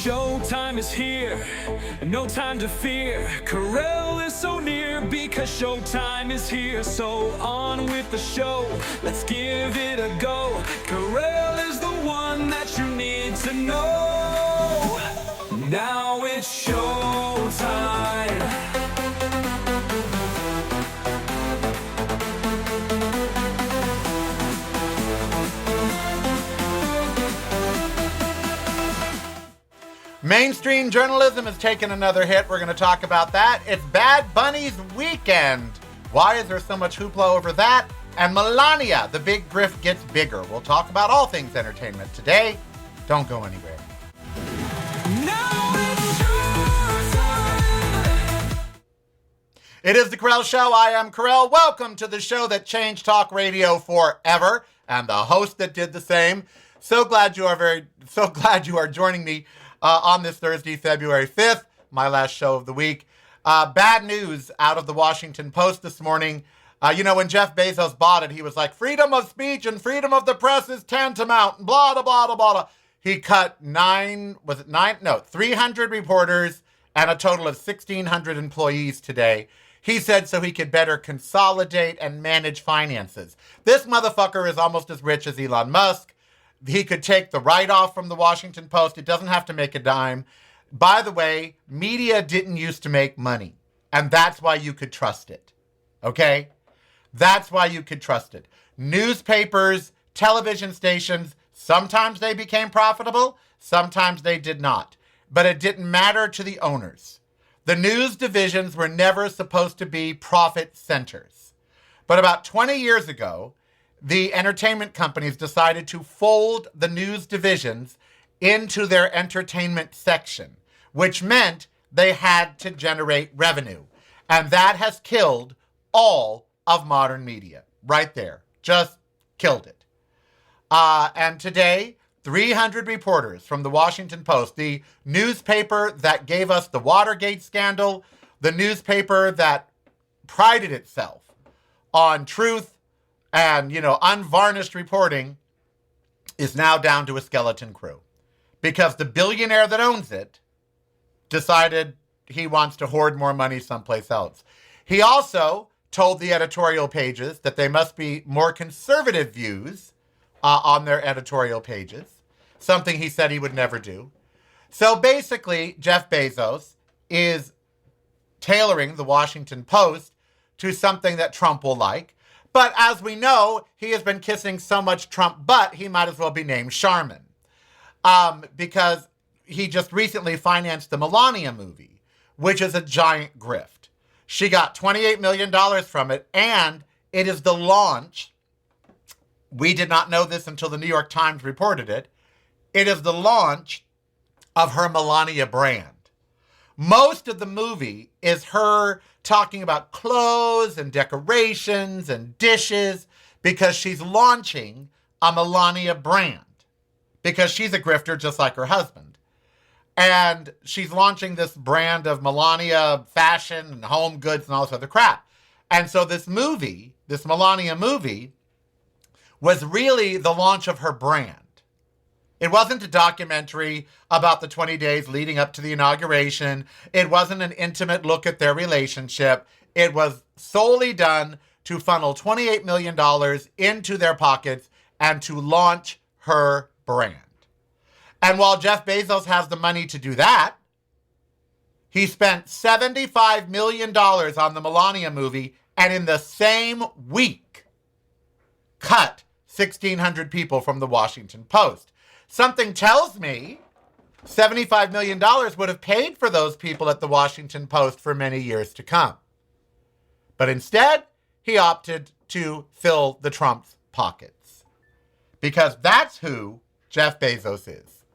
Showtime is here, no time to fear. Karel is so near because showtime is here. So on with the show, let's give it a go. Karel is the one that you need to know. Now it's showtime. Mainstream journalism has taken another hit. We're going to talk about that. It's Bad Bunny's weekend. Why is there so much hoopla over that? And Melania, the big grift gets bigger. We'll talk about all things entertainment today. Don't go anywhere. It is the Karel Show. I am Karel. Welcome to the show that changed talk radio forever, and the host that did the same. So glad you are joining me on this Thursday, February 5th, my last show of the week. Bad news out of the Washington Post this morning. When Jeff Bezos bought it, he was like, freedom of speech and freedom of the press is tantamount, and blah, blah, blah, blah, blah. He cut 300 reporters and a total of 1,600 employees today. He said so he could better consolidate and manage finances. This motherfucker is almost as rich as Elon Musk. He could take the write-off from the Washington Post. It doesn't have to make a dime. By the way, media didn't used to make money, and that's why you could trust it, okay? That's why you could trust it. Newspapers, television stations, sometimes they became profitable, sometimes they did not. But it didn't matter to the owners. The news divisions were never supposed to be profit centers. But about 20 years ago, the entertainment companies decided to fold the news divisions into their entertainment section, which meant they had to generate revenue. And that has killed all of modern media. Right there. Just killed it. And today, 300 reporters from the Washington Post, the newspaper that gave us the Watergate scandal, the newspaper that prided itself on truth and, unvarnished reporting, is now down to a skeleton crew because the billionaire that owns it decided he wants to hoard more money someplace else. He also told the editorial pages that they must be more conservative views on their editorial pages, something he said he would never do. So basically, Jeff Bezos is tailoring the Washington Post to something that Trump will like. But as we know, he has been kissing so much Trump butt, he might as well be named Charmin. Because he just recently financed the Melania movie, which is a giant grift. She got $28 million from it, and it is the launch. We did not know this until the New York Times reported it. It is the launch of her Melania brand. Most of the movie is her talking about clothes and decorations and dishes because she's launching a Melania brand because she's a grifter just like her husband. And she's launching this brand of Melania fashion and home goods and all this other crap. And so this movie, this Melania movie, was really the launch of her brand. It wasn't a documentary about the 20 days leading up to the inauguration. It wasn't an intimate look at their relationship. It was solely done to funnel $28 million into their pockets and to launch her brand. And while Jeff Bezos has the money to do that, he spent $75 million on the Melania movie and in the same week cut 1,600 people from the Washington Post. Something tells me $75 million would have paid for those people at the Washington Post for many years to come. But instead, he opted to fill the Trump's pockets. Because that's who Jeff Bezos is.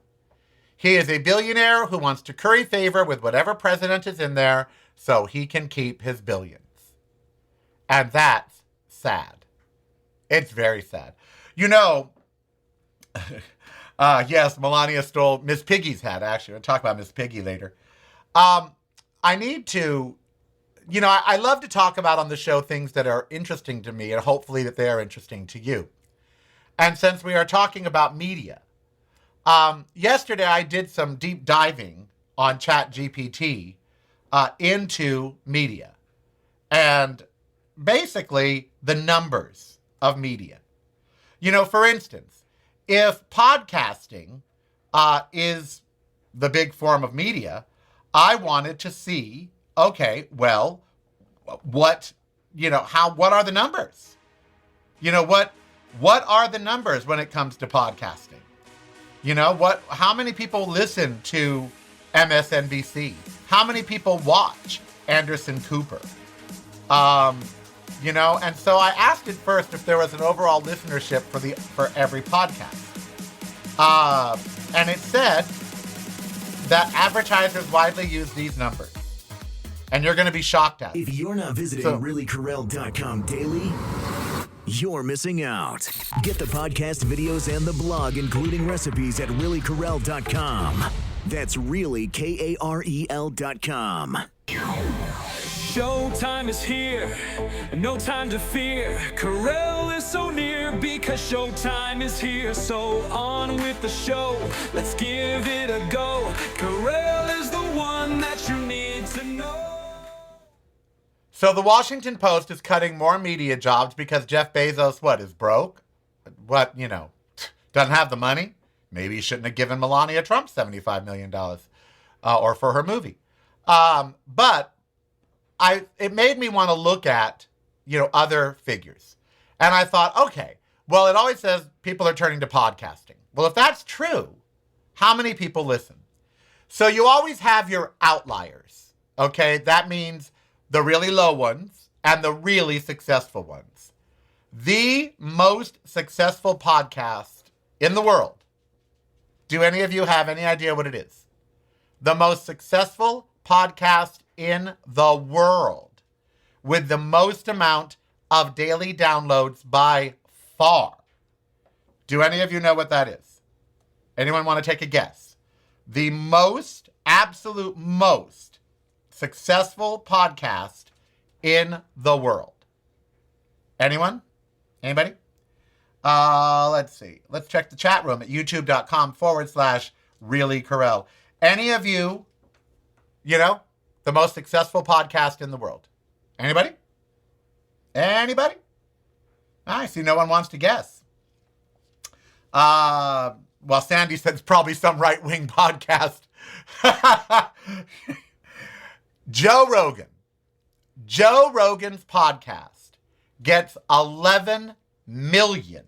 He is a billionaire who wants to curry favor with whatever president is in there so he can keep his billions. And that's sad. It's very sad. Yes, Melania stole Miss Piggy's hat, actually. We'll talk about Miss Piggy later. I love to talk about on the show things that are interesting to me and hopefully that they are interesting to you. And since we are talking about media, Yesterday, I did some deep diving on ChatGPT into media and basically the numbers of media. For instance, if podcasting is the big form of media, I wanted to see, okay, well, what are the numbers? What are the numbers when it comes to podcasting? How many people listen to MSNBC? How many people watch Anderson Cooper? And so I asked it first if there was an overall listenership for every podcast. And it said that advertisers widely use these numbers. And you're going to be shocked at it. If you're not visiting reallykarel.com daily, you're missing out. Get the podcast, videos, and the blog, including recipes at reallykarel.com. That's really KAREL.com. Showtime is here, no time to fear. Karel is so near because showtime is here. So on with the show, let's give it a go. Karel is the one that you need to know. So the Washington Post is cutting more media jobs because Jeff Bezos, is broke? Doesn't have the money? Maybe he shouldn't have given Melania Trump $75 million or for her movie. But it made me want to look at, other figures. And I thought, okay, well, it always says people are turning to podcasting. Well, if that's true, how many people listen? So you always have your outliers, okay? That means the really low ones and the really successful ones. The most successful podcast in the world. Do any of you have any idea what it is? The most successful podcast in the world with the most amount of daily downloads by far. Do any of you know what that is? Anyone want to take a guess? The absolute most successful podcast in the world. Anyone? Anybody? Let's see. Let's check the chat room at youtube.com/reallykarel. Any of you, the most successful podcast in the world? Anybody? Anybody? I see no one wants to guess. Well, Sandy said it's probably some right-wing podcast. Joe Rogan. Joe Rogan's podcast gets 11 million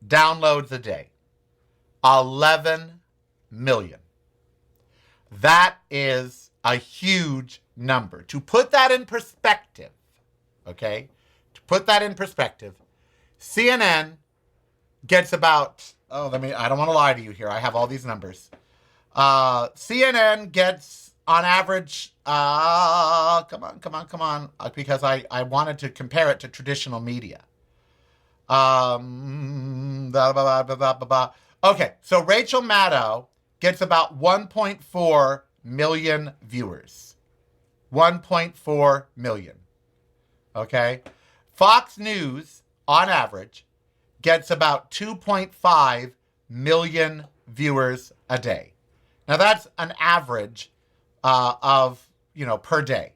downloads a day. 11 million. That is a huge number. To put that in perspective, okay? To put that in perspective, CNN gets about, I don't want to lie to you here. I have all these numbers. CNN gets on average, come on, because I wanted to compare it to traditional media. Okay, so Rachel Maddow gets about 1.4 million viewers. 1.4 million. Okay? Fox News, on average, gets about 2.5 million viewers a day. Now, that's an average of, per day.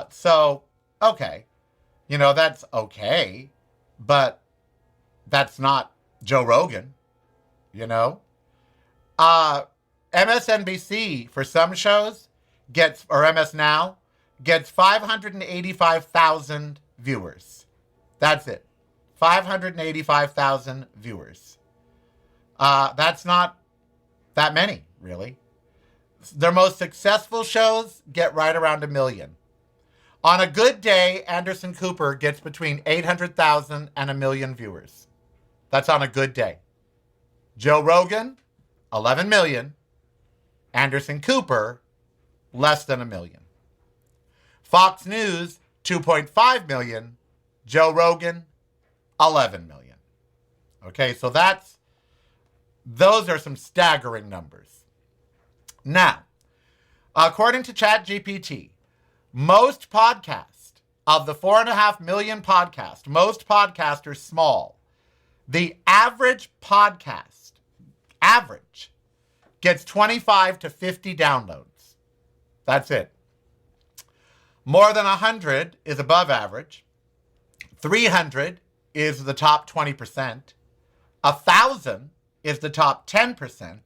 So, okay. That's okay. But that's not Joe Rogan, MSNBC, for some shows, or MS Now, gets 585,000 viewers. That's it. 585,000 viewers. That's not that many, really. Their most successful shows get right around 1 million. On a good day, Anderson Cooper gets between 800,000 and 1 million viewers. That's on a good day. Joe Rogan, 11 million. Anderson Cooper, less than 1 million. Fox News, 2.5 million. Joe Rogan, 11 million. Okay, so those are some staggering numbers. Now, according to ChatGPT, most podcasts, of the 4.5 million podcasts, most podcasts are small. The average podcast average gets 25 to 50 downloads. That's it. More than 100 is above average. 300 is the top 20%. 1,000 is the top 10%.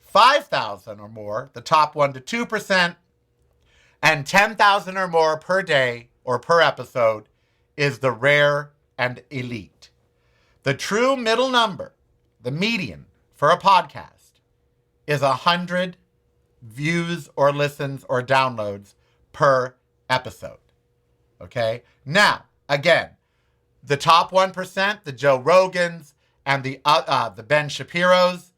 5,000 or more, the top 1 to 2%. And 10,000 or more per day or per episode is the rare and elite. The true middle number, the median for a podcast, is 100 views or listens or downloads per episode. Okay? Now, again, the top 1%, the Joe Rogans and the Ben Shapiros,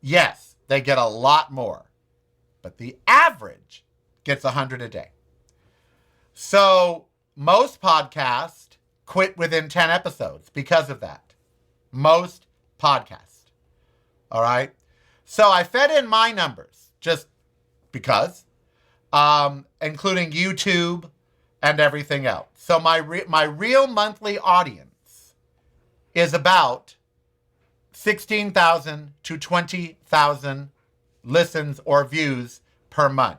yes, they get a lot more. But the average gets 100 a day. So most podcasts quit within 10 episodes because of that. Most podcasts. All right? So I fed in my numbers just because, including YouTube and everything else. So my real monthly audience is about 16,000 to 20,000 listens or views per month.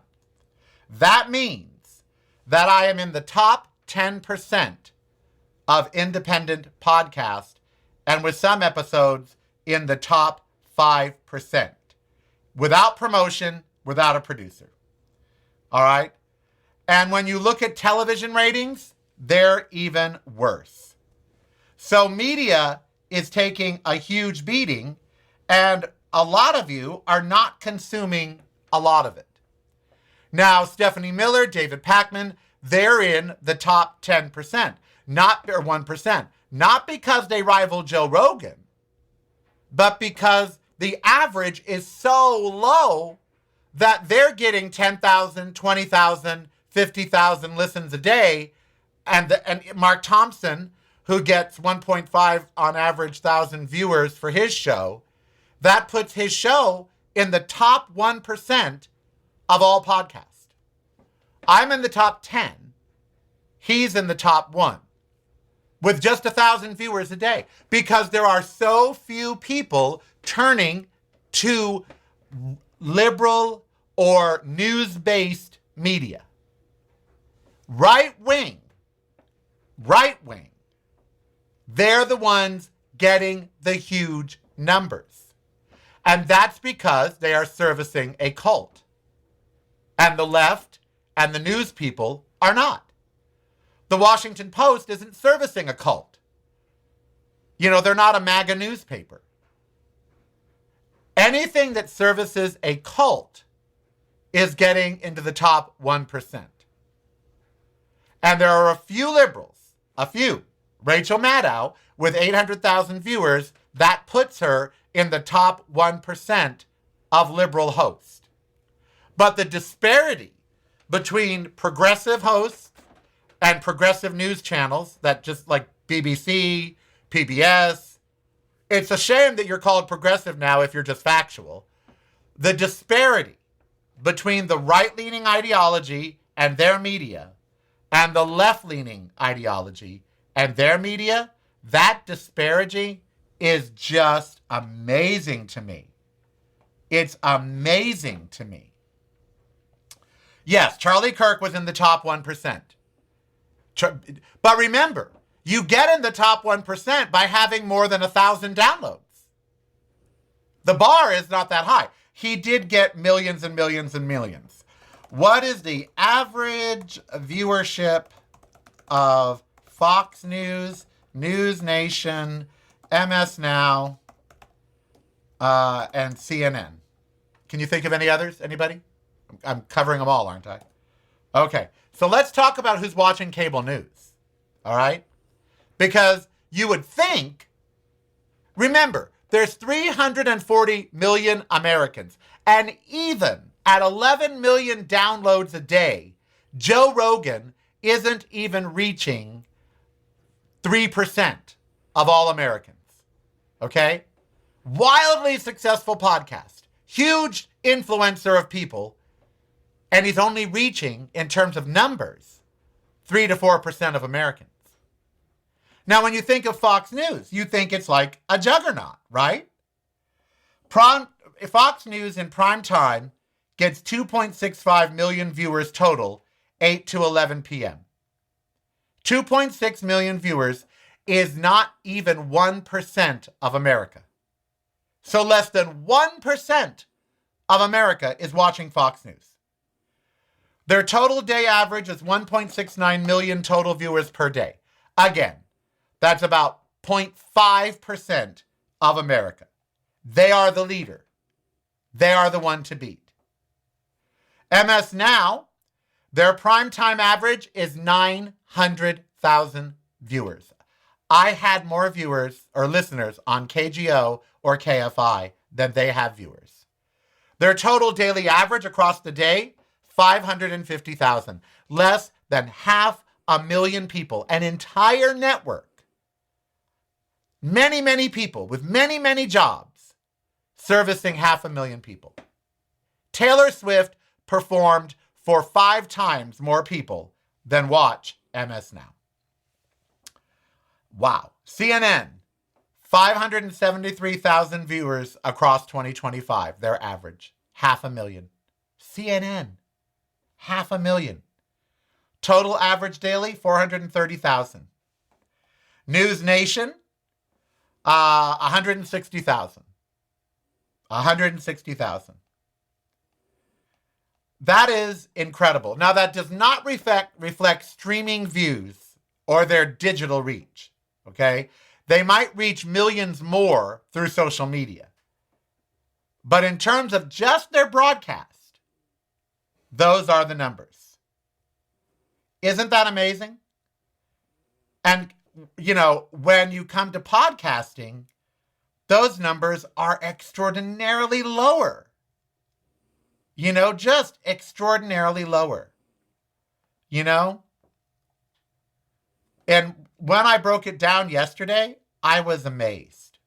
That means that I am in the top 10% of independent podcasts, and with some episodes in the top 5%. Without promotion, without a producer. All right? And when you look at television ratings, they're even worse. So media is taking a huge beating, and a lot of you are not consuming a lot of it. Now, Stephanie Miller, David Pakman, they're in the top 10%, or 1%. Not because they rival Joe Rogan, but because the average is so low that they're getting 10,000, 20,000, 50,000 listens a day. And Mark Thompson, who gets 1.5 on average thousand viewers for his show, that puts his show in the top 1% of all podcasts. I'm in the top 10. He's in the top 1 with just 1,000 viewers a day because there are so few people turning to liberal or news-based media. Right wing, they're the ones getting the huge numbers. And that's because they are servicing a cult. And the left and the news people are not. The Washington Post isn't servicing a cult. You know, they're not a MAGA newspaper. Anything that services a cult is getting into the top 1%. And there are a few liberals, Rachel Maddow, with 800,000 viewers, that puts her in the top 1% of liberal hosts. But the disparity between progressive hosts and progressive news channels, that just like BBC, PBS, it's a shame that you're called progressive now if you're just factual. The disparity between the right-leaning ideology and their media and the left-leaning ideology and their media, that disparity is just amazing to me. It's amazing to me. Yes, Charlie Kirk was in the top 1%. But remember, you get in the top 1% by having more than 1,000 downloads. The bar is not that high. He did get millions and millions and millions. What is the average viewership of Fox News, News Nation, MS Now, and CNN? Can you think of any others? Anybody? I'm covering them all, aren't I? Okay, so let's talk about who's watching cable news. All right? Because you would think, remember, there's 340 million Americans. And even at 11 million downloads a day, Joe Rogan isn't even reaching 3% of all Americans. Okay? Wildly successful podcast. Huge influencer of people. And he's only reaching, in terms of numbers, 3 to 4% of Americans. Now, when you think of Fox News, you think it's like a juggernaut, right? Fox News in prime time gets 2.65 million viewers total, 8 to 11 p.m. 2.6 million viewers is not even 1% of America. So less than 1% of America is watching Fox News. Their total day average is 1.69 million total viewers per day. Again, that's about 0.5% of America. They are the leader. They are the one to beat. MS Now, their primetime average is 900,000 viewers. I had more viewers or listeners on KGO or KFI than they have viewers. Their total daily average across the day, 550,000. Less than 500,000 people. An entire network. Many, many people with many, many jobs servicing 500,000 people. Taylor Swift performed for 5 times more people than watch MS Now. Wow. CNN, 573,000 viewers across 2025, their average. 500,000. CNN, 500,000. Total average daily, 430,000. News Nation, 160,000. 160,000. That is incredible. Now, that does not reflect streaming views or their digital reach, okay? They might reach millions more through social media. But in terms of just their broadcast, those are the numbers. Isn't that amazing? And, you know, when you come to podcasting, those numbers are extraordinarily lower. You know, just extraordinarily lower. You know? And when I broke it down yesterday, I was amazed.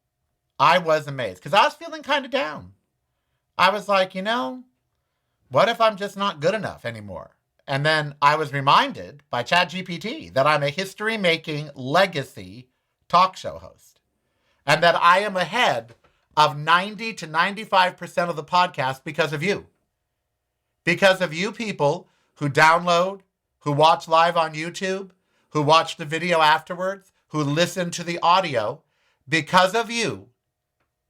I was amazed because I was feeling kind of down. I was like, you know, what if I'm just not good enough anymore? And then I was reminded by ChatGPT that I'm a history-making legacy talk show host and that I am ahead of 90 to 95% of the podcast because of you. Because of you people who download, who watch live on YouTube, who watch the video afterwards, who listen to the audio. Because of you,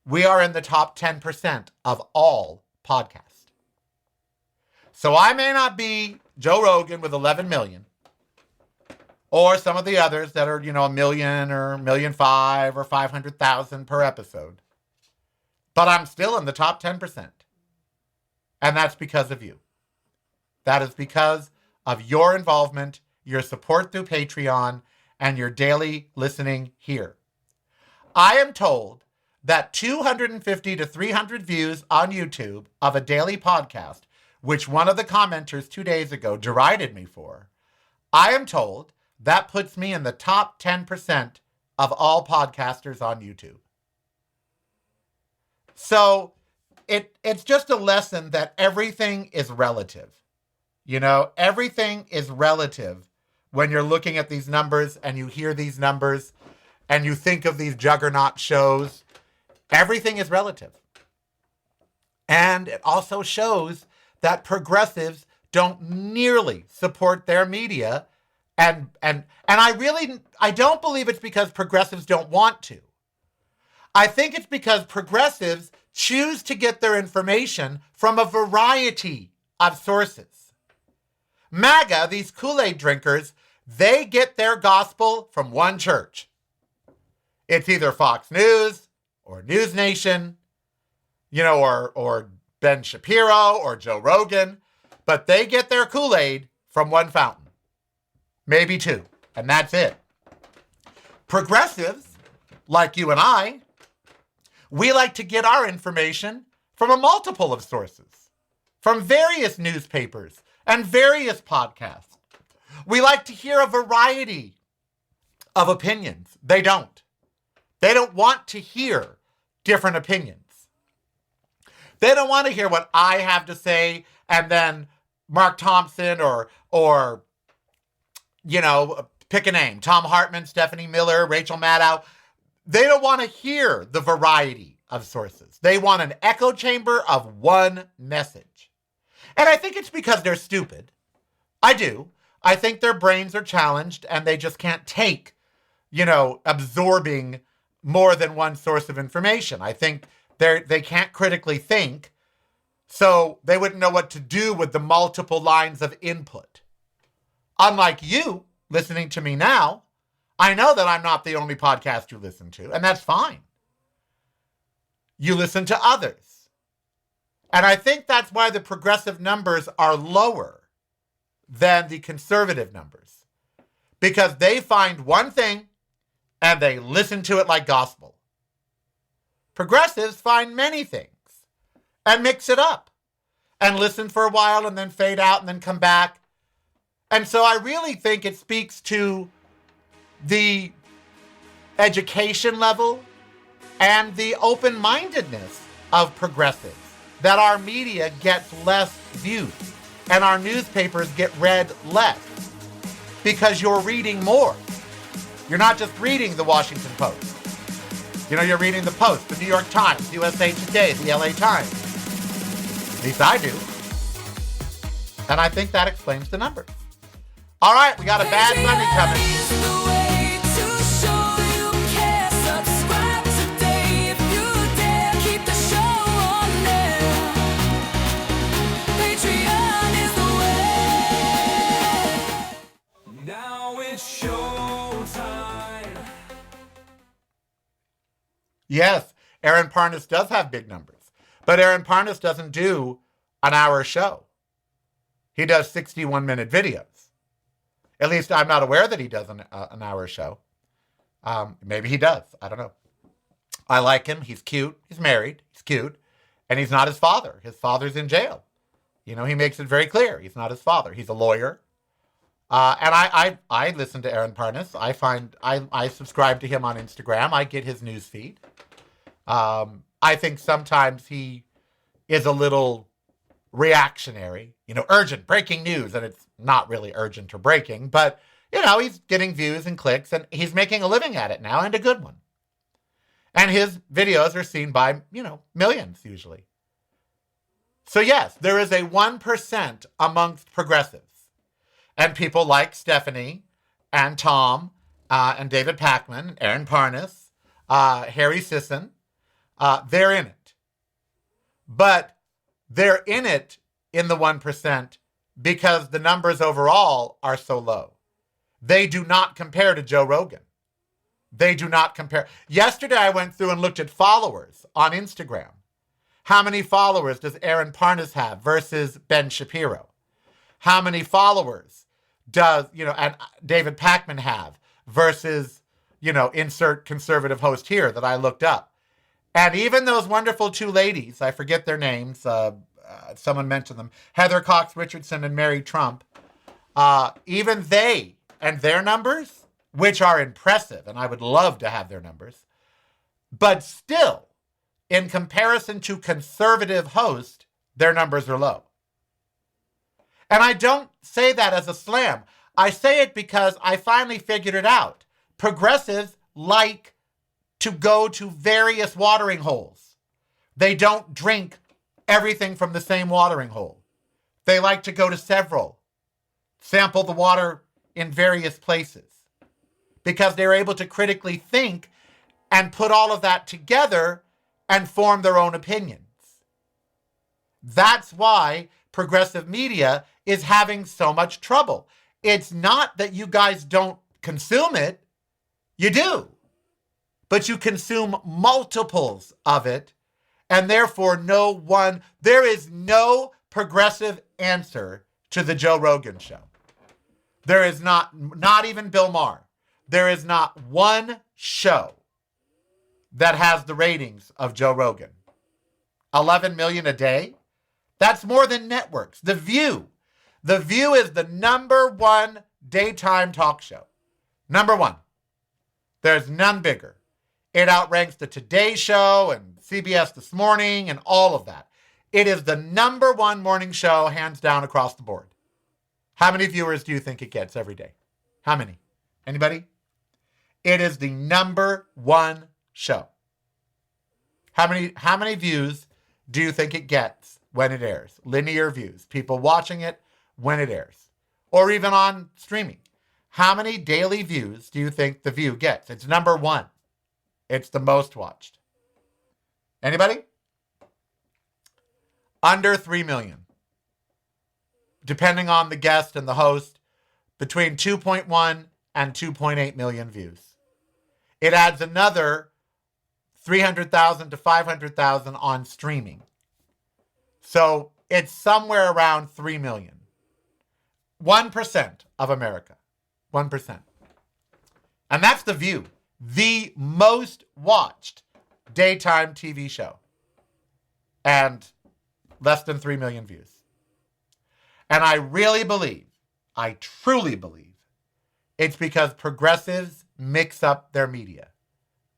we are in the top 10% of all podcasts. So I may not be Joe Rogan with 11 million, or some of the others that are, you know, 1 million or 1,500,000 or 500,000 per episode. But I'm still in the top 10%. And that's because of you. That is because of your involvement, your support through Patreon, and your daily listening here. I am told that 250 to 300 views on YouTube of a daily podcast, which one of the commenters 2 days ago derided me for, I am told that puts me in the top 10% of all podcasters on YouTube. So it's just a lesson that everything is relative. You know, everything is relative when you're looking at these numbers and you hear these numbers and you think of these juggernaut shows. Everything is relative. And it also shows that progressives don't nearly support their media. And I don't believe it's because progressives don't want to. I think it's because progressives choose to get their information from a variety of sources. MAGA, these Kool-Aid drinkers, they get their gospel from one church. It's either Fox News or News Nation, you know, or Ben Shapiro or Joe Rogan, but they get their Kool-Aid from one fountain, maybe 2, and that's it. Progressives, like you and I, we like to get our information from a multiple of sources, from various newspapers and various podcasts. We like to hear a variety of opinions. They don't. They don't want to hear different opinions. They don't want to hear what I have to say and then Mark Thompson or you know, pick a name, Tom Hartman, Stephanie Miller, Rachel Maddow. They don't want to hear the variety of sources. They want an echo chamber of one message. And I think it's because they're stupid. I do. I think their brains are challenged and they just can't take, absorbing more than one source of information. I think they can't critically think, so they wouldn't know what to do with the multiple lines of input. Unlike you, listening to me now, I know that I'm not the only podcast you listen to, and that's fine. You listen to others. And I think that's why the progressive numbers are lower than the conservative numbers. Because they find one thing and they listen to it like gospel. Progressives find many things and mix it up and listen for a while and then fade out and then come back. And so I really think it speaks to the education level and the open-mindedness of progressives that our media gets less views and our newspapers get read less because you're reading more. You're not just reading the Washington Post. You're reading the Post, the New York Times, USA Today, the LA Times. At least I do. And I think that explains the numbers. All right, we got a Bad Bunny coming. Yes, Aaron Parnas does have big numbers, but Aaron Parnas doesn't do an hour show. He does 61-minute videos. At least I'm not aware that he does an hour show. Maybe he does. I don't know. I like him. He's cute. He's married. He's cute. And he's not his father. His father's in jail. He makes it very clear. He's not his father. He's a lawyer. And I listen to Aaron Parnas. I subscribe to him on Instagram. I get his news feed. I think sometimes he is a little reactionary, urgent, breaking news. And it's not really urgent or breaking, but, he's getting views and clicks and he's making a living at it now and a good one. And his videos are seen by, millions usually. So yes, there is a 1% amongst progressives. And people like Stephanie and Tom and David Pakman, Aaron Parnas, Harry Sisson, they're in it. But they're in it in the 1% because the numbers overall are so low. They do not compare to Joe Rogan. They do not compare. Yesterday, I went through and looked at followers on Instagram. How many followers does Aaron Parnas have versus Ben Shapiro? How many followers does, and David Pakman have versus, insert conservative host here that I looked up. And even those wonderful two ladies, I forget their names, someone mentioned them, Heather Cox Richardson and Mary Trump, even they and their numbers, which are impressive, and I would love to have their numbers, but still, in comparison to conservative hosts, their numbers are low. And I don't say that as a slam. I say it because I finally figured it out. Progressives like to go to various watering holes. They don't drink everything from the same watering hole. They like to go to several, sample the water in various places, because they're able to critically think and put all of that together and form their own opinions. That's why progressive media is having so much trouble. It's not that you guys don't consume it. You do. But you consume multiples of it, and therefore there is no progressive answer to the Joe Rogan show. There is not even Bill Maher. There is not one show that has the ratings of Joe Rogan. 11 million a day? That's more than networks. The View is the number one daytime talk show. Number one. There's none bigger. It outranks the Today Show and CBS This Morning and all of that. It is the number one morning show, hands down, across the board. How many viewers do you think it gets every day? How many? Anybody? It is the number one show. How many views do you think it gets when it airs? Linear views, people watching it when it airs, or even on streaming. How many daily views do you think The View gets? It's number 1. It's the most watched. Anybody? Under 3 million. Depending on the guest and the host, between 2.1 and 2.8 million views. It adds another 300,000 to 500,000 on streaming. So it's somewhere around 3 million. 1% of America. 1%. And that's The View, the most watched daytime TV show. And less than 3 million views. And I really believe, I truly believe, it's because progressives mix up their media.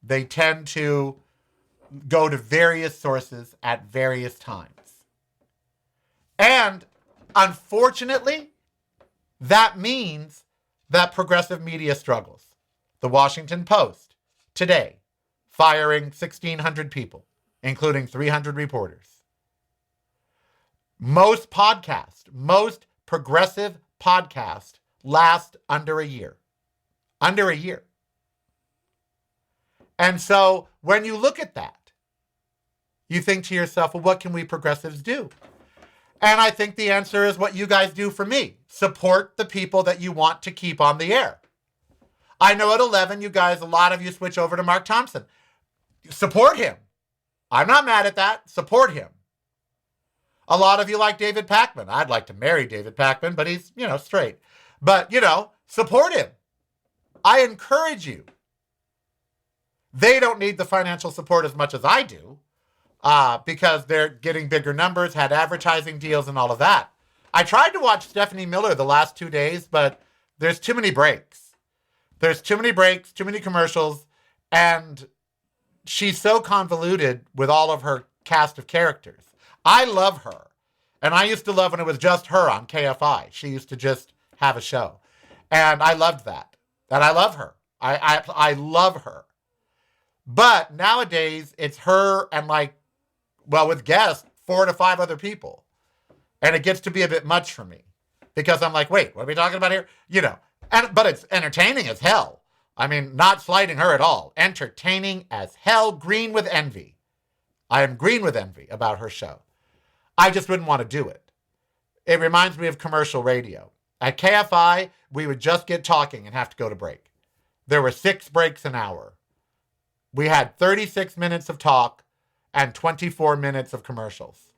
They tend to go to various sources at various times. And unfortunately, that means that progressive media struggles. The Washington Post, today, firing 1,600 people, including 300 reporters. Most progressive podcasts last under a year. Under a year. And so when you look at that, you think to yourself, well, what can we progressives do? And I think the answer is what you guys do for me. Support the people that you want to keep on the air. I know at 11, you guys, a lot of you switch over to Mark Thompson. Support him. I'm not mad at that. Support him. A lot of you like David Pakman. I'd like to marry David Pakman, but he's, straight. But, support him. I encourage you. They don't need the financial support as much as I do because they're getting bigger numbers, had advertising deals and all of that. I tried to watch Stephanie Miller the last 2 days, but there's too many breaks. There's too many breaks, too many commercials, and she's so convoluted with all of her cast of characters. I love her. And I used to love when it was just her on KFI. She used to just have a show. And I loved that. And I love her. I love her. But nowadays, it's her and with guests, 4 to 5 other people. And it gets to be a bit much for me. Because I'm like, wait, what are we talking about here? But it's entertaining as hell. I mean, not slighting her at all. Entertaining as hell, green with envy. I am green with envy about her show. I just wouldn't want to do it. It reminds me of commercial radio. At KFI, we would just get talking and have to go to break. There were 6 breaks an hour. We had 36 minutes of talk and 24 minutes of commercials.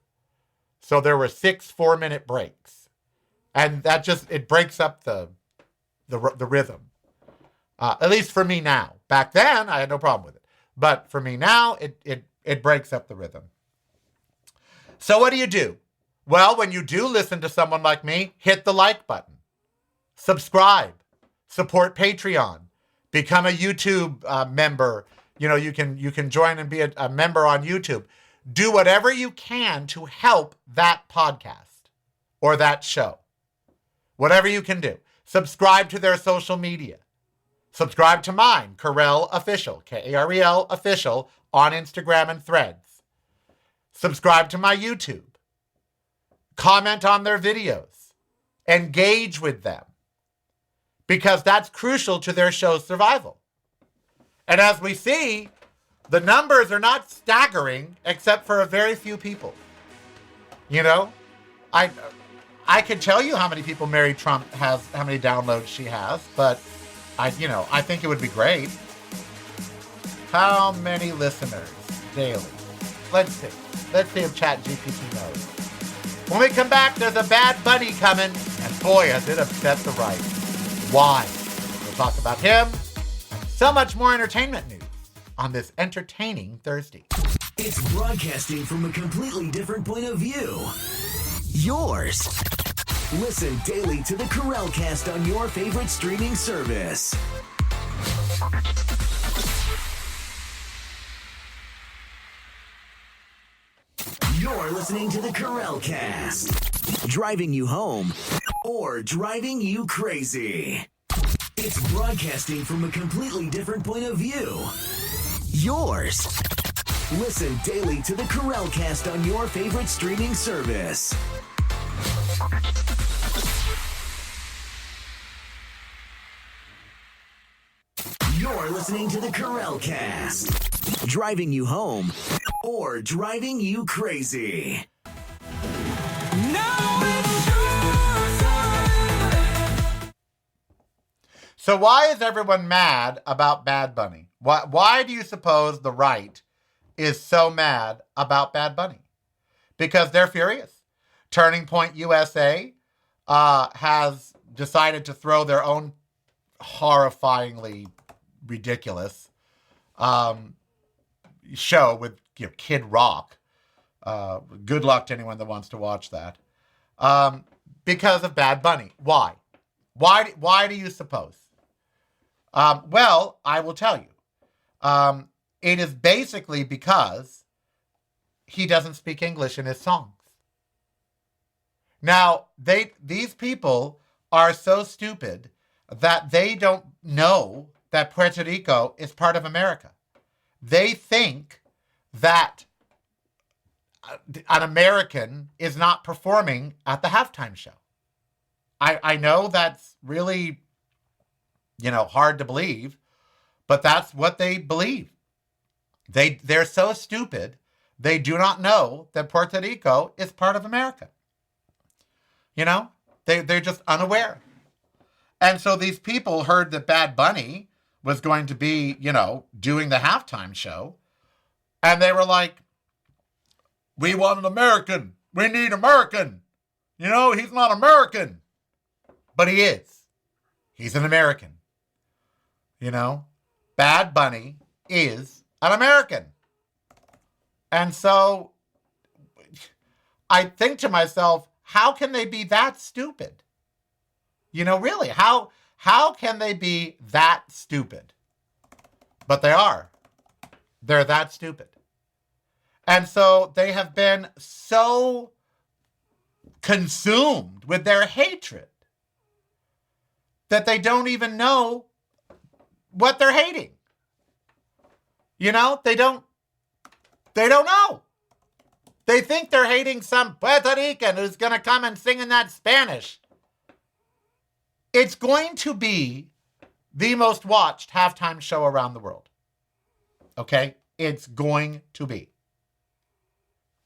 So there were 6 4-minute breaks. And that it breaks up the rhythm. At least for me now. Back then, I had no problem with it. But for me now, it breaks up the rhythm. So what do? Well, when you do listen to someone like me, hit the like button. Subscribe. Support Patreon. Become a YouTube member. You can join and be a member on YouTube. Do whatever you can to help that podcast or that show. Whatever you can do. Subscribe to their social media. Subscribe to mine, Karel Official, Karel Official, on Instagram and Threads. Subscribe to my YouTube. Comment on their videos. Engage with them. Because that's crucial to their show's survival. And as we see, the numbers are not staggering except for a very few people. I could tell you how many people Mary Trump has, how many downloads she has, but I think it would be great. How many listeners daily? Let's see. Let's see if ChatGPT knows. When we come back, there's a Bad Bunny coming, and boy, has it upset the right. Why? We'll talk about him and so much more entertainment news on this entertaining Thursday. It's broadcasting from a completely different point of view. Yours. Listen daily to the Karel Cast on your favorite streaming service. You're listening to the Karel Cast. Driving you home or driving you crazy. It's broadcasting from a completely different point of view. Yours. Listen daily to the Karel Cast on your favorite streaming service. You're listening to the Karel Cast, driving you home or driving you crazy. So why is everyone mad about Bad Bunny? Why do you suppose the right is so mad about Bad Bunny? Because they're furious. Turning Point USA has decided to throw their own horrifyingly ridiculous show with Kid Rock. Good luck to anyone that wants to watch that. Because of Bad Bunny. Why? Why do you suppose? Well, I will tell you. It is basically because he doesn't speak English in his songs. Now, these people are so stupid that they don't know that Puerto Rico is part of America. They think that an American is not performing at the halftime show. I know that's really, hard to believe, but that's what they believe. They're so stupid, they do not know that Puerto Rico is part of America. They're just unaware. And so these people heard that Bad Bunny was going to be, doing the halftime show. And they were like, we want an American. We need American. He's not American. But he is. He's an American. Bad Bunny is an American. And so I think to myself, how can they be that stupid? Really, how can they be that stupid? But they are. They're that stupid. And so they have been so consumed with their hatred that they don't even know what they're hating. They don't know. They think they're hating some Puerto Rican who's going to come and sing in that Spanish. It's going to be the most watched halftime show around the world. Okay? It's going to be.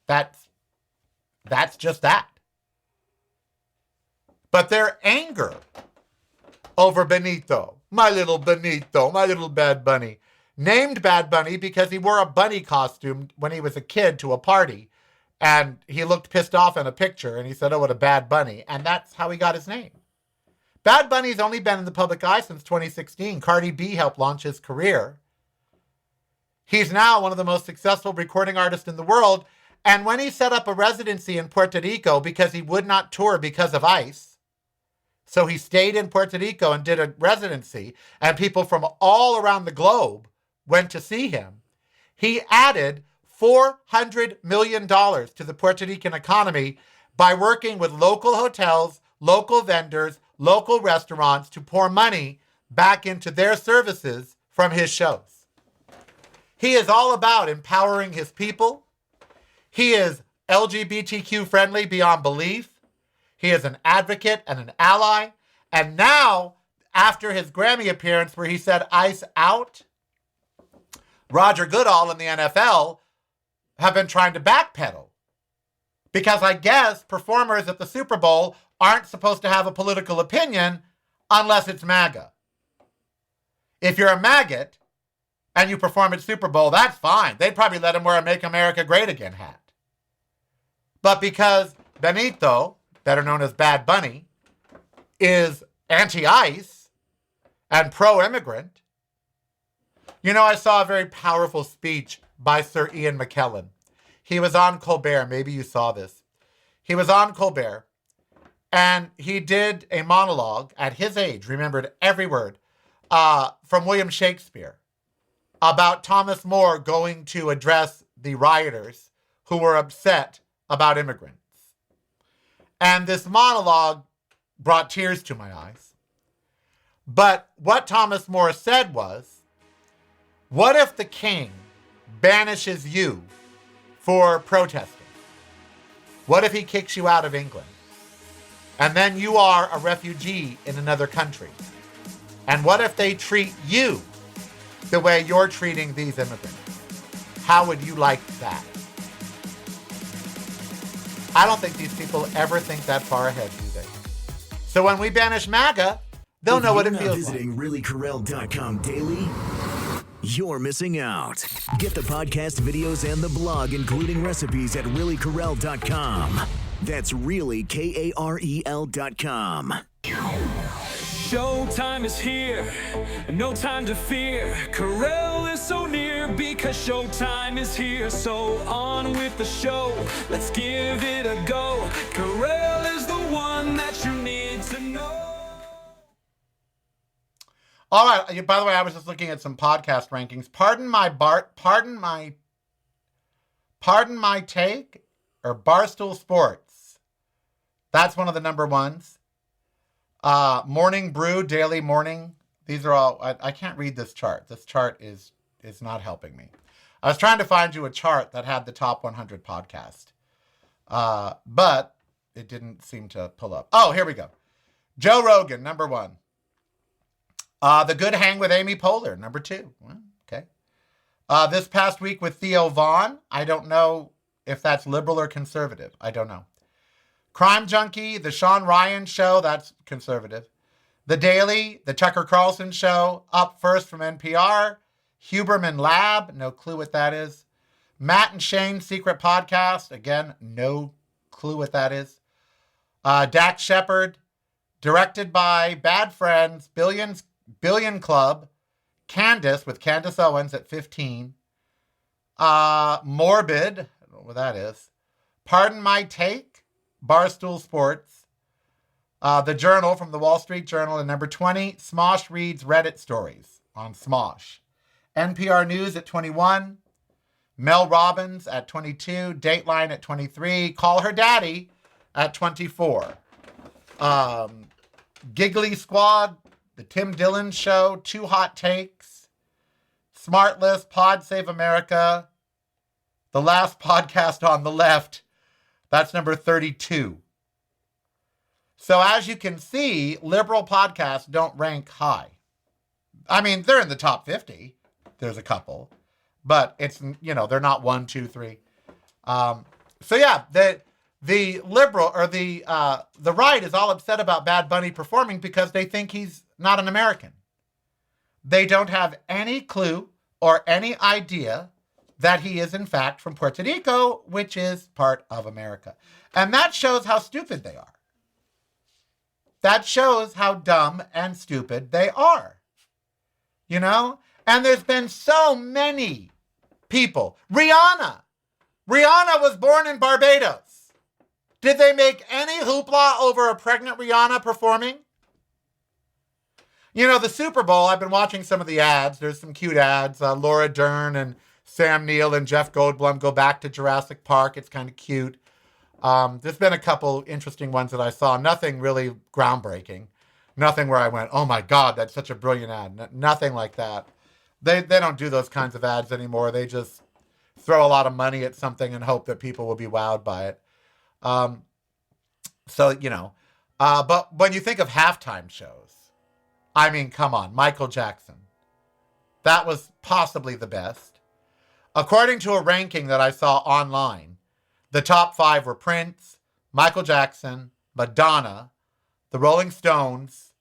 That's just that. But their anger over Benito, my little Bad Bunny, named Bad Bunny because he wore a bunny costume when he was a kid to a party, and he looked pissed off in a picture, and he said, oh, what a bad bunny, and that's how he got his name. Bad Bunny's only been in the public eye since 2016. Cardi B helped launch his career. He's now one of the most successful recording artists in the world, and when he set up a residency in Puerto Rico because he would not tour because of ICE, so he stayed in Puerto Rico and did a residency, and people from all around the globe went to see him, he added $400 million to the Puerto Rican economy by working with local hotels, local vendors, local restaurants to pour money back into their services from his shows. He is all about empowering his people. He is LGBTQ friendly beyond belief. He is an advocate and an ally. And now, after his Grammy appearance where he said "Ice out," Roger Goodall and the NFL have been trying to backpedal. Because I guess performers at the Super Bowl aren't supposed to have a political opinion unless it's MAGA. If you're a maggot and you perform at Super Bowl, that's fine. They'd probably let him wear a Make America Great Again hat. But because Benito, better known as Bad Bunny, is anti-ICE and pro-immigrant, I saw a very powerful speech by Sir Ian McKellen. He was on Colbert. Maybe you saw this. He was on Colbert, and he did a monologue at his age, remembered every word, from William Shakespeare, about Thomas More going to address the rioters who were upset about immigrants. And this monologue brought tears to my eyes. But what Thomas More said was, what if the king banishes you for protesting? What if he kicks you out of England? And then you are a refugee in another country. And what if they treat you the way you're treating these immigrants? How would you like that? I don't think these people ever think that far ahead, do they? So when we banish MAGA, they'll know what it feels like. Visiting reallycarell.com daily, you're missing out. Get the podcast videos and the blog, including recipes, at reallycarell.com. That's really KAREL.com. Showtime is here, no time to fear. Karel is so near because showtime is here. So on with the show, let's give it a go. Karel is the one that you need to know. All right. By the way, I was just looking at some podcast rankings. Pardon my take, or Barstool Sports. That's one of the number ones. Morning Brew, Daily Morning. These are all, I can't read this chart. This chart is not helping me. I was trying to find you a chart that had the top 100 podcast. But it didn't seem to pull up. Oh, here we go. Joe Rogan, number one. The Good Hang with Amy Poehler, number two. Well, okay. This past week with Theo Vaughn. I don't know if that's liberal or conservative. I don't know. Crime Junkie, The Sean Ryan Show, that's conservative. The Daily, The Tucker Carlson Show, Up First from NPR. Huberman Lab, no clue what that is. Matt and Shane's Secret Podcast, again, no clue what that is. Dax Shepard, directed by Bad Friends, Billion Club, Candace with Candace Owens at 15. Morbid, I don't know what that is. Pardon My Take, Barstool Sports. The Journal from the Wall Street Journal at number 20. Smosh reads Reddit stories on Smosh. NPR News at 21. Mel Robbins at 22. Dateline at 23. Call Her Daddy at 24. Giggly Squad, The Tim Dillon Show, Two Hot Takes, Smartless, Pod Save America, The Last Podcast on the Left. That's number 32. So as you can see, liberal podcasts don't rank high. I mean, they're in the top 50. There's a couple. But it's, they're not 1, 2, 3. So yeah, the liberal or the right is all upset about Bad Bunny performing because they think he's not an American. They don't have any clue or any idea that he is, in fact, from Puerto Rico, which is part of America. And that shows how stupid they are. That shows how dumb and stupid they are. And there's been so many people. Rihanna was born in Barbados. Did they make any hoopla over a pregnant Rihanna performing? The Super Bowl, I've been watching some of the ads. There's some cute ads. Laura Dern and Sam Neill and Jeff Goldblum go back to Jurassic Park. It's kind of cute. There's been a couple interesting ones that I saw. Nothing really groundbreaking. Nothing where I went, oh my God, that's such a brilliant ad. Nothing like that. They don't do those kinds of ads anymore. They just throw a lot of money at something and hope that people will be wowed by it. But when you think of halftime shows, I mean, come on, Michael Jackson. That was possibly the best. According to a ranking that I saw online, the top 5 were Prince, Michael Jackson, Madonna, the Rolling Stones,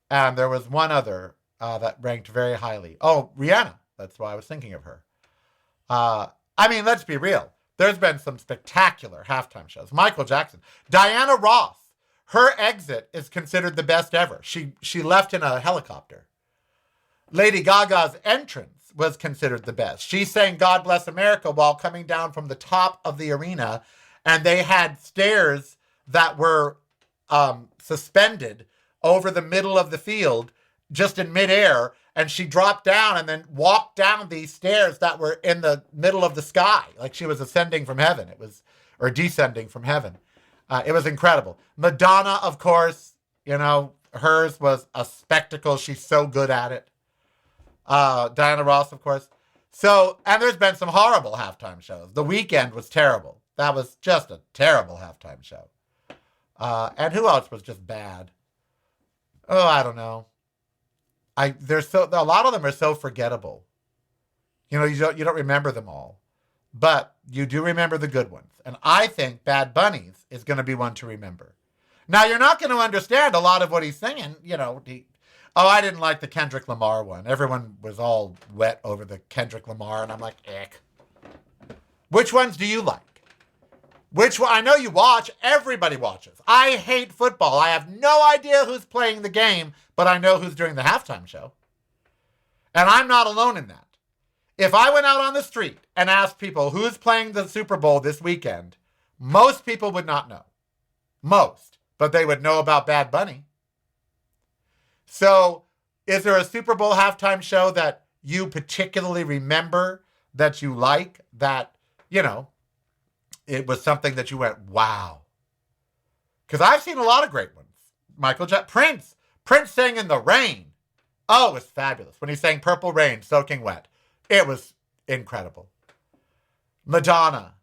and there was one other that ranked very highly. Oh, Rihanna. That's why I was thinking of her. Let's be real. There's been some spectacular halftime shows. Michael Jackson. Diana Ross. Her exit is considered the best ever. She left in a helicopter. Lady Gaga's entrance was considered the best. She sang God Bless America while coming down from the top of the arena, and they had stairs that were suspended over the middle of the field just in midair, and she dropped down and then walked down these stairs that were in the middle of the sky, like she was ascending from heaven. Or descending from heaven. It was incredible. Madonna, of course, hers was a spectacle. She's so good at it. Diana Ross, of course. So, and there's been some horrible halftime shows. The Weeknd was terrible. That was just a terrible halftime show. And who else was just bad? Oh, I don't know. A lot of them are so forgettable. You know, you don't remember them all. But you do remember the good ones. And I think Bad Bunny's is going to be one to remember. Now, you're not going to understand a lot of what he's singing. You know, I didn't like the Kendrick Lamar one. Everyone was all wet over the Kendrick Lamar, and I'm like, eck. Which ones do you like? Which one? I know you watch. Everybody watches. I hate football. I have no idea who's playing the game, but I know who's doing the halftime show. And I'm not alone in that. If I went out on the street and asked people who's playing the Super Bowl this weekend, most people would not know. Most. But they would know about Bad Bunny. So, is there a Super Bowl halftime show that you particularly remember, that you like, that, you know, it was something that you went, wow? Because I've seen a lot of great ones. Michael Jackson, Prince sang in the rain. Oh, it was fabulous. When he sang Purple Rain, Soaking Wet. It was incredible. Madonna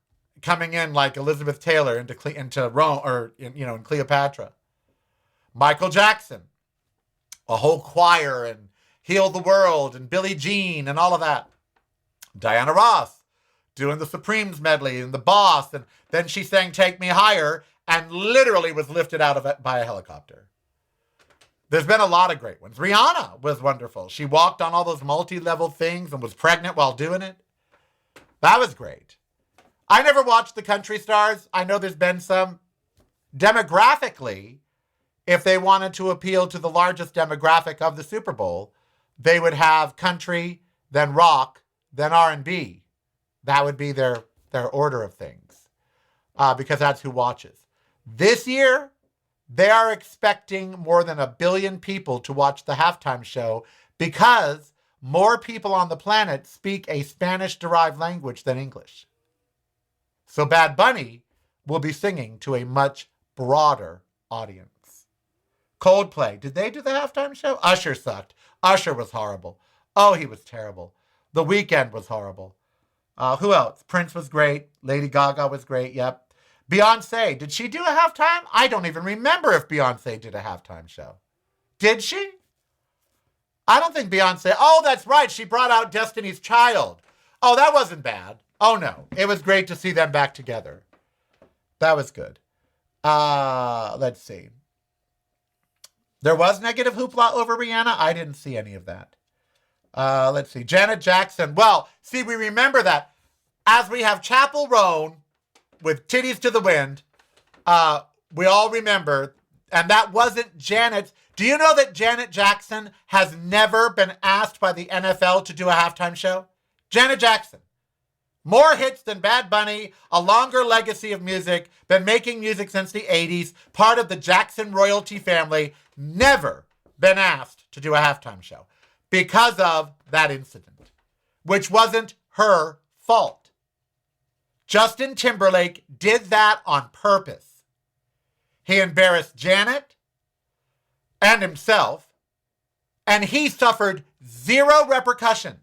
coming in like Elizabeth Taylor into Rome, or in Cleopatra. Michael Jackson, a whole choir, and Heal the World, and Billie Jean, and all of that. Diana Ross doing the Supremes medley, and The Boss, and then she sang Take Me Higher, and literally was lifted out of it by a helicopter. There's been a lot of great ones. Rihanna was wonderful. She walked on all those multi-level things and was pregnant while doing it. That was great. I never watched the country stars. I know there's been some. Demographically, if they wanted to appeal to the largest demographic of the Super Bowl, they would have country, then rock, then R&B. That would be their order of things, because that's who watches. This year, they are expecting more than 1 billion people to watch the halftime show because more people on the planet speak a Spanish-derived language than English. So Bad Bunny will be singing to a much broader audience. Coldplay, did they do the halftime show? Usher sucked. Usher was horrible. Oh, he was terrible. The Weeknd was horrible. Who else? Prince was great. Lady Gaga was great. Yep. Beyonce, did she do a halftime? I don't even remember if Beyonce did a halftime show. Did she? I don't think Beyonce. Oh, that's right. She brought out Destiny's Child. Oh, that wasn't bad. Oh, no. It was great to see them back together. That was good. Let's see. There was negative hoopla over Rihanna. I didn't see any of that. Let's see. Janet Jackson. Well, see, we remember that. As we have Chapel Roan with Titties to the Wind, we all remember, and that wasn't Janet's. Do you know that Janet Jackson has never been asked by the NFL to do a halftime show? Janet Jackson. More hits than Bad Bunny, a longer legacy of music, been making music since the 80s, part of the Jackson royalty family, never been asked to do a halftime show because of that incident, which wasn't her fault. Justin Timberlake did that on purpose. He embarrassed Janet and himself, and he suffered zero repercussions.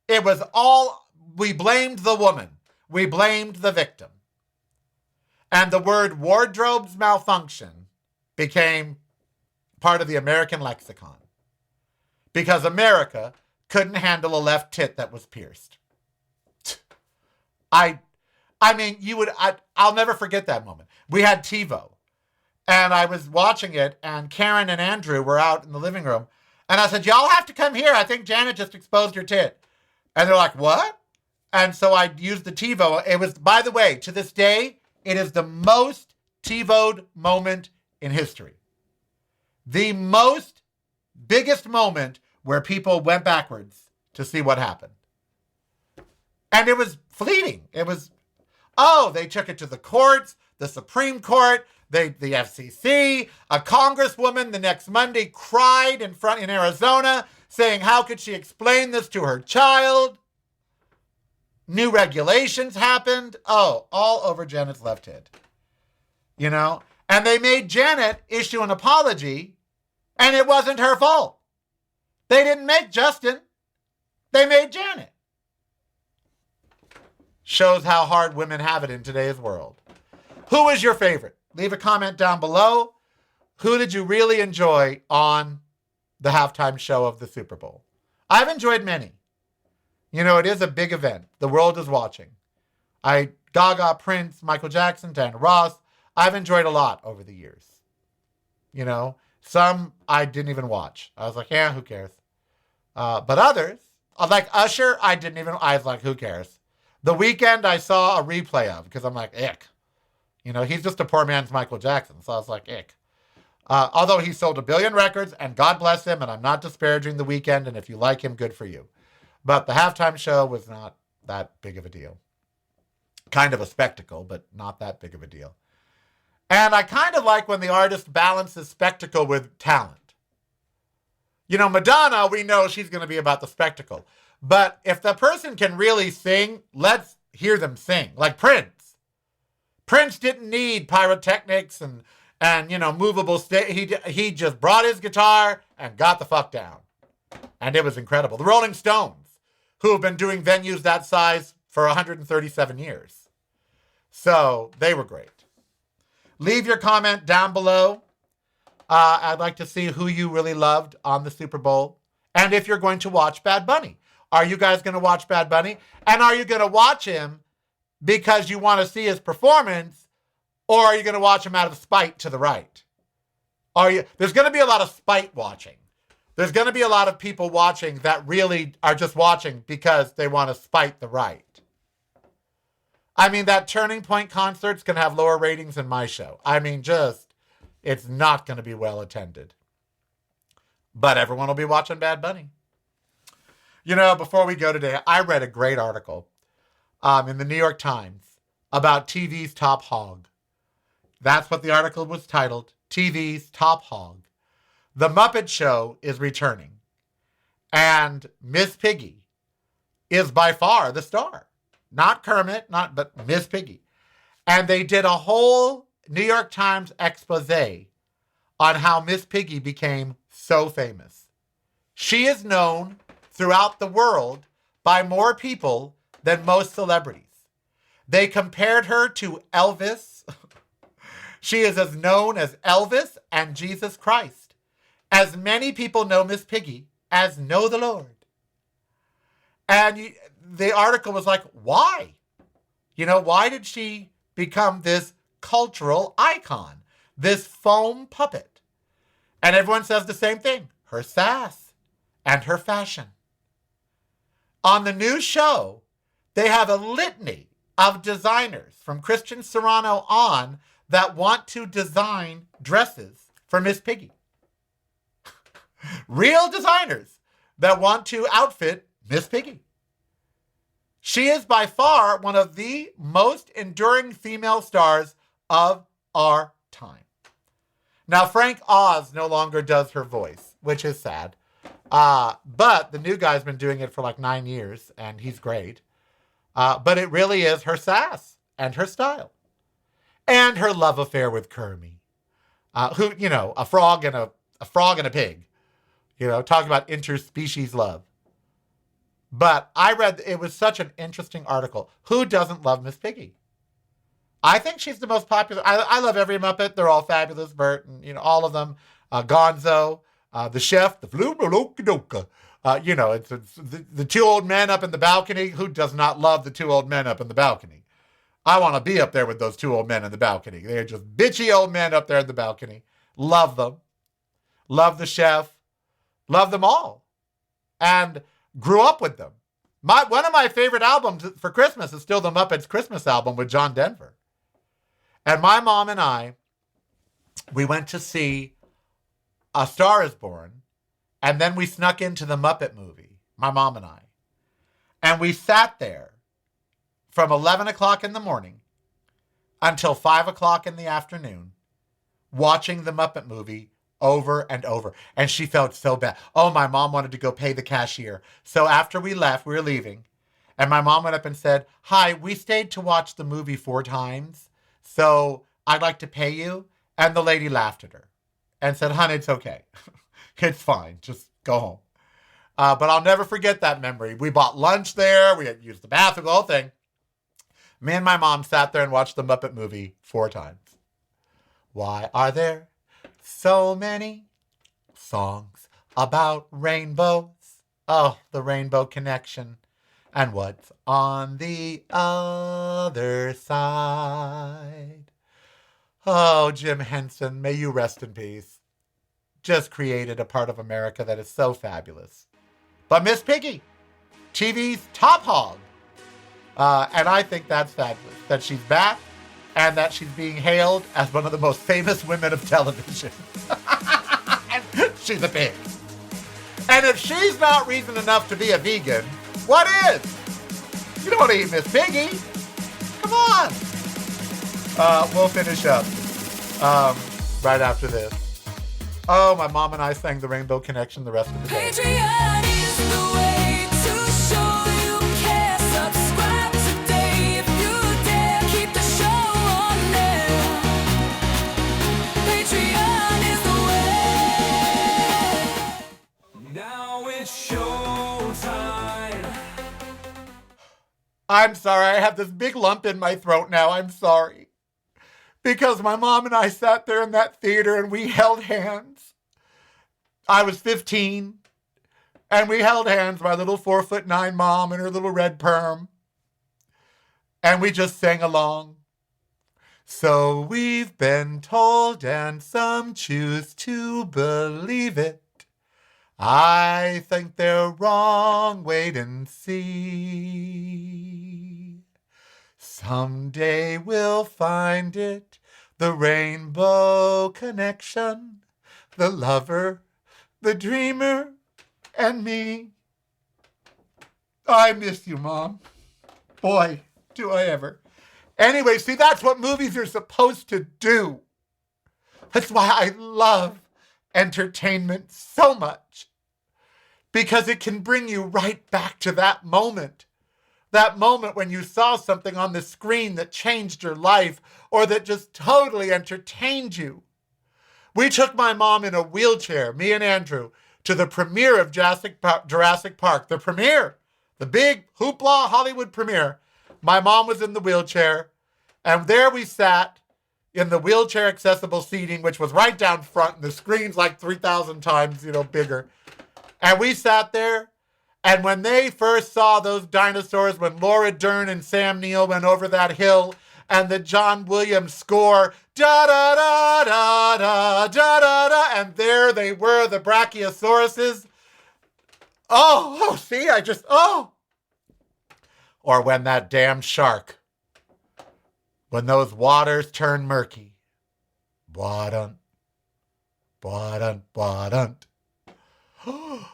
It was all, we blamed the woman. We blamed the victim. And the word wardrobe's malfunction became part of the American lexicon because America couldn't handle a left tit that was pierced. I mean, I'll never forget that moment. We had TiVo, and I was watching it, and Karen and Andrew were out in the living room, and I said, y'all have to come here. I think Janet just exposed her tit. And they're like, what? And so I used the TiVo. It was, by the way, to this day, it is the most TiVo'd moment in history. The biggest moment where people went backwards to see what happened. And it was fleeting. It was, they took it to the courts, the Supreme Court, the FCC. A congresswoman the next Monday cried in Arizona saying, how could she explain this to her child? New regulations happened. Oh, all over Janet's left hit. You know? And they made Janet issue an apology, and it wasn't her fault. They didn't make Justin. They made Janet. Shows how hard women have it in today's world. Who is your favorite? Leave a comment down below. Who did you really enjoy on the halftime show of the Super Bowl? I've enjoyed many. You know, it is a big event. The world is watching. Gaga, Prince, Michael Jackson, Diana Ross. I've enjoyed a lot over the years. You know, some I didn't even watch. I was like, yeah, who cares? But others, like Usher, I was like, who cares? The Weeknd I saw a replay of because I'm like, ick. You know, he's just a poor man's Michael Jackson. So I was like, ick. Although he sold 1 billion records, and God bless him, and I'm not disparaging The Weeknd, and if you like him, good for you. But the halftime show was not that big of a deal. Kind of a spectacle, but not that big of a deal. And I kind of like when the artist balances spectacle with talent. You know, Madonna, we know she's going to be about the spectacle. But if the person can really sing, let's hear them sing. Like Prince. Prince didn't need pyrotechnics and you know, movable stage. He just brought his guitar and got the fuck down. And it was incredible. The Rolling Stones, who have been doing venues that size for 137 years. So they were great. Leave your comment down below. I'd like to see who you really loved on the Super Bowl. And if you're going to watch Bad Bunny. Are you guys going to watch Bad Bunny? And are you going to watch him because you want to see his performance? Or are you going to watch him out of spite to the right? There's going to be a lot of spite watching. There's going to be a lot of people watching that really are just watching because they want to spite the right. I mean, that Turning Point concert's going to have lower ratings than my show. I mean, it's not going to be well attended. But everyone will be watching Bad Bunny. You know, before we go today, I read a great article in the New York Times about TV's top hog. That's what the article was titled, TV's top hog. The Muppet Show is returning. And Miss Piggy is by far the star. Not Kermit, but Miss Piggy. And they did a whole New York Times expose on how Miss Piggy became so famous. She is known throughout the world by more people than most celebrities. They compared her to Elvis. She is as known as Elvis and Jesus Christ. As many people know Miss Piggy as know the Lord. And the article was like, why? You know, why did she become this cultural icon? This foam puppet? And everyone says the same thing. Her sass and her fashion. On the new show, they have a litany of designers from Christian Serrano on that want to design dresses for Miss Piggy. Real designers that want to outfit Miss Piggy. She is by far one of the most enduring female stars of our time. Now, Frank Oz no longer does her voice, which is sad. But the new guy's been doing it for like 9 years, and he's great. But it really is her sass and her style. And her love affair with Kermie. Who, you know, a frog and a pig. You know, talking about interspecies love. But I read, it was such an interesting article. Who doesn't love Miss Piggy? I think she's the most popular. I love every Muppet. They're all fabulous. Bert, and, you know, all of them. Gonzo, the chef, the Flubaloka. You know, it's the two old men up in the balcony. Who does not love the two old men up in the balcony? I want to be up there with those two old men in the balcony. They're just bitchy old men up there in the balcony. Love them. Love the chef. Love them all. And grew up with them. One of my favorite albums for Christmas is still the Muppets Christmas album with John Denver. And my mom and I, we went to see A Star is Born, and then we snuck into the Muppet movie, my mom and I. And we sat there from 11 o'clock in the morning until 5 o'clock in the afternoon watching the Muppet movie over and over. And she felt so bad. Oh, my mom wanted to go pay the cashier. So after we left, we were leaving. And my mom went up and said, hi, we stayed to watch the movie 4 times. So I'd like to pay you. And the lady laughed at her and said, honey, it's okay. It's fine. Just go home. But I'll never forget that memory. We bought lunch there. We had used the bathroom, the whole thing. Me and my mom sat there and watched the Muppet movie 4 times. Why are there so many songs about rainbows? Oh, the rainbow connection. And what's on the other side? Oh, Jim Henson, may you rest in peace. Just created a part of America that is so fabulous. But Miss Piggy, TV's top hog. And I think that's fabulous, that she's back and that she's being hailed as one of the most famous women of television. And she's a pig. And if she's not reason enough to be a vegan, what is? You don't want to eat Miss Piggy. Come on. We'll finish up right after this. Oh, my mom and I sang the Rainbow Connection the rest of the day. Patreon is the way to show you care. Subscribe today if you dare. Keep the show on air. Patreon is the way. Now it's showtime. I'm sorry, I have this big lump in my throat now. I'm sorry. Because my mom and I sat there in that theater and we held hands. I was 15, and we held hands, my little 4'9" mom and her little red perm. And we just sang along. So we've been told, and some choose to believe it. I think they're wrong, wait and see. Someday we'll find it, the rainbow connection, the lover, the dreamer, and me. I miss you, Mom. Boy, do I ever. Anyway, see, that's what movies are supposed to do. That's why I love entertainment so much. Because it can bring you right back to that moment. That moment when you saw something on the screen that changed your life or that just totally entertained you. We took my mom in a wheelchair, me and Andrew, to the premiere of Jurassic Park. The premiere, the big hoopla Hollywood premiere. My mom was in the wheelchair, and there we sat in the wheelchair accessible seating, which was right down front, and the screen's like 3,000 times, bigger. And we sat there, and when they first saw those dinosaurs, when Laura Dern and Sam Neill went over that hill, and the John Williams score, da-da-da-da-da-da-da-da, and there they were, the Brachiosauruses. See, Or when that damn shark, when those waters turn murky, bwadun, bwadun, bwadun,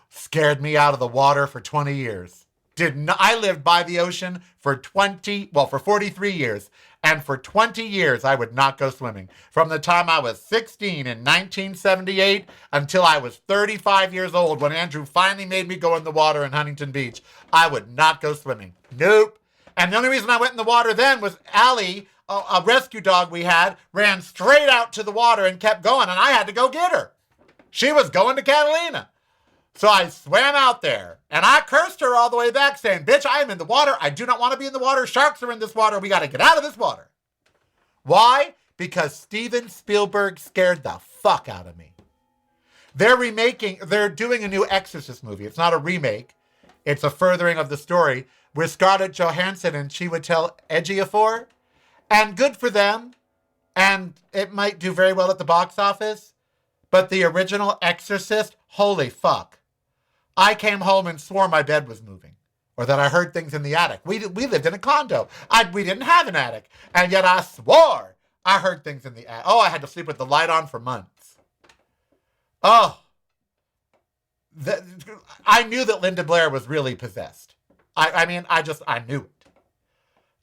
scared me out of the water for 20 years. I lived by the ocean for 43 years. And for 20 years, I would not go swimming. From the time I was 16 in 1978 until I was 35 years old, when Andrew finally made me go in the water in Huntington Beach, I would not go swimming. Nope. And the only reason I went in the water then was Allie, a rescue dog we had, ran straight out to the water and kept going, and I had to go get her. She was going to Catalina. So I swam out there, and I cursed her all the way back, saying, bitch, I am in the water. I do not want to be in the water. Sharks are in this water. We got to get out of this water. Why? Because Steven Spielberg scared the fuck out of me. They're doing a new Exorcist movie. It's not a remake. It's a furthering of the story with Scarlett Johansson and Chiwetel Ejiofor. And good for them. And it might do very well at the box office. But the original Exorcist, holy fuck. I came home and swore my bed was moving, or that I heard things in the attic. We lived in a condo. We didn't have an attic, and yet I swore I heard things in the attic. I had to sleep with the light on for months. I knew that Linda Blair was really possessed. I knew it.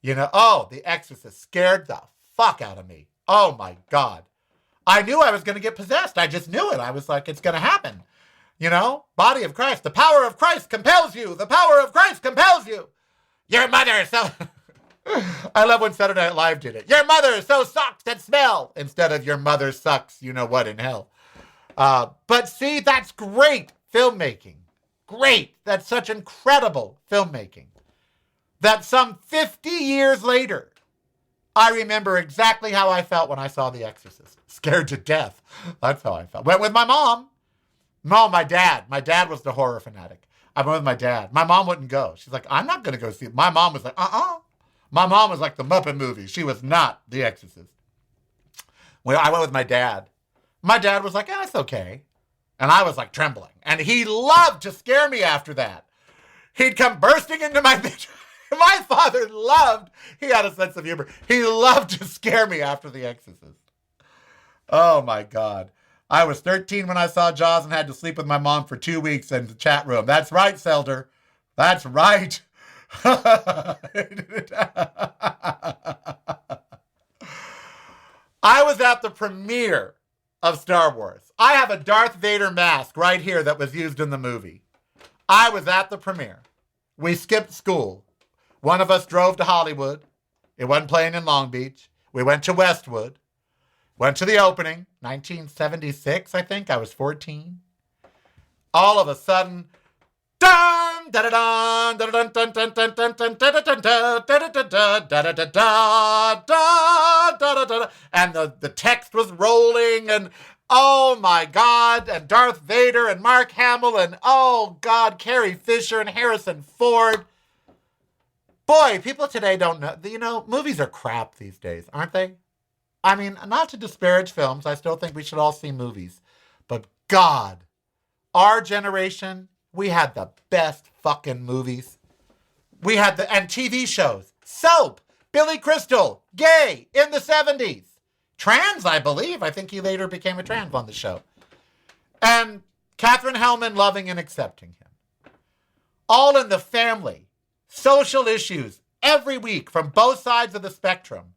The Exorcist scared the fuck out of me. Oh my God. I knew I was going to get possessed. I just knew it. I was like, it's going to happen. Body of Christ. The power of Christ compels you. The power of Christ compels you. Your mother is so... I love when Saturday Night Live did it. Your mother so sucks that smell. Instead of your mother sucks, you know what in hell. But see, that's great filmmaking. Great. That's such incredible filmmaking. that some 50 years later, I remember exactly how I felt when I saw The Exorcist. Scared to death. That's how I felt. Went with my mom. No, my dad. My dad was the horror fanatic. I went with my dad. My mom wouldn't go. She's like, I'm not going to go see it. My mom was like, My mom was like the Muppet movie. She was not The Exorcist. Well, I went with my dad. My dad was like, it's okay. And I was like trembling. And he loved to scare me after that. He'd come bursting into my bedroom. My father he had a sense of humor. He loved to scare me after The Exorcist. Oh my God. I was 13 when I saw Jaws and had to sleep with my mom for 2 weeks in the chat room. That's right, Selder. That's right. I was at the premiere of Star Wars. I have a Darth Vader mask right here that was used in the movie. I was at the premiere. We skipped school. One of us drove to Hollywood. It wasn't playing in Long Beach. We went to Westwood. Went to the opening, 1976, I think. I was 14. All of a sudden, and the text was rolling, and oh my God, and Darth Vader and Mark Hamill, and oh God, Carrie Fisher and Harrison Ford. Boy, people today don't know. Movies are crap these days, aren't they? I mean, not to disparage films. I still think we should all see movies. But God, our generation, we had the best fucking movies. We had and TV shows. Soap, Billy Crystal, gay in the 70s. Trans, I believe. I think he later became a trans on the show. And Katherine Hellman loving and accepting him. All in the family. Social issues every week from both sides of the spectrum.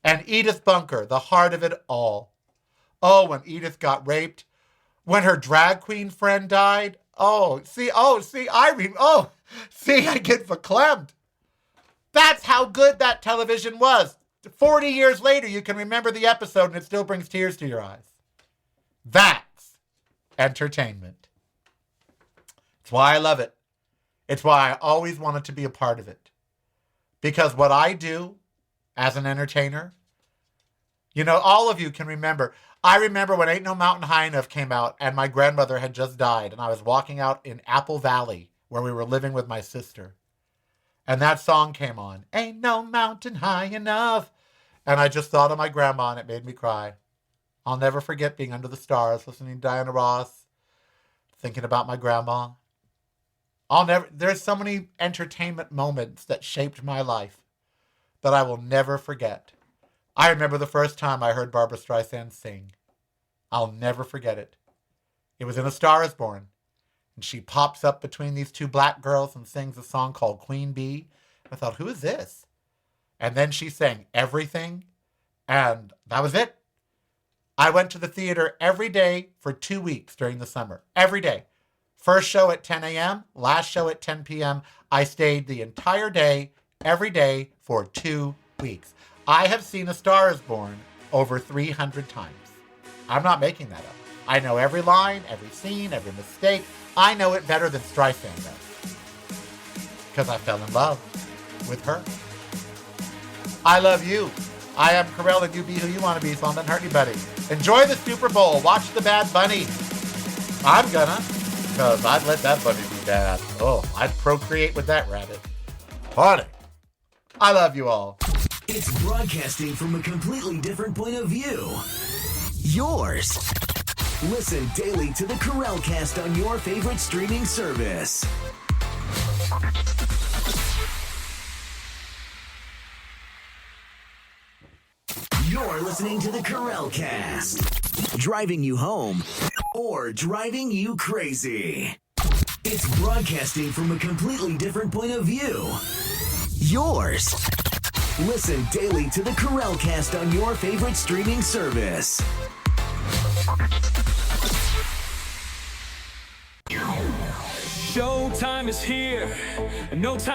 And Edith Bunker, the heart of it all. Oh, when Edith got raped. When her drag queen friend died. I get verklempt. That's how good that television was. 40 years later, you can remember the episode and it still brings tears to your eyes. That's entertainment. It's why I love it. It's why I always wanted to be a part of it. Because what I do as an entertainer, all of you can remember. I remember when Ain't No Mountain High Enough came out and my grandmother had just died and I was walking out in Apple Valley where we were living with my sister. And that song came on, Ain't No Mountain High Enough. And I just thought of my grandma and it made me cry. I'll never forget being under the stars, listening to Diana Ross, thinking about my grandma. There's so many entertainment moments that shaped my life that I will never forget. I remember the first time I heard Barbra Streisand sing. I'll never forget it. It was in A Star is Born. And she pops up between these two black girls and sings a song called Queen Bee. I thought, who is this? And then she sang Everything. And that was it. I went to the theater every day for 2 weeks during the summer. Every day. First show at 10 a.m., last show at 10 p.m. I stayed the entire day, every day, for 2 weeks. I have seen A Star is Born over 300 times. I'm not making that up. I know every line, every scene, every mistake. I know it better than Streisand does. Because I fell in love with her. I love you. I am Karel, and you be who you want to be, so I'm not hurt anybody. Enjoy the Super Bowl. Watch the Bad Bunny. I'm gonna, because I'd let that bunny be bad. Oh, I'd procreate with that rabbit. Honey, I love you all. It's broadcasting from a completely different point of view. Yours. Listen daily to the Karel Cast on your favorite streaming service. You're listening to the Karel Cast. Driving you home or driving you crazy. It's broadcasting from a completely different point of view. Yours. Listen daily to the Karel Cast on your favorite streaming service. Showtime is here. No time.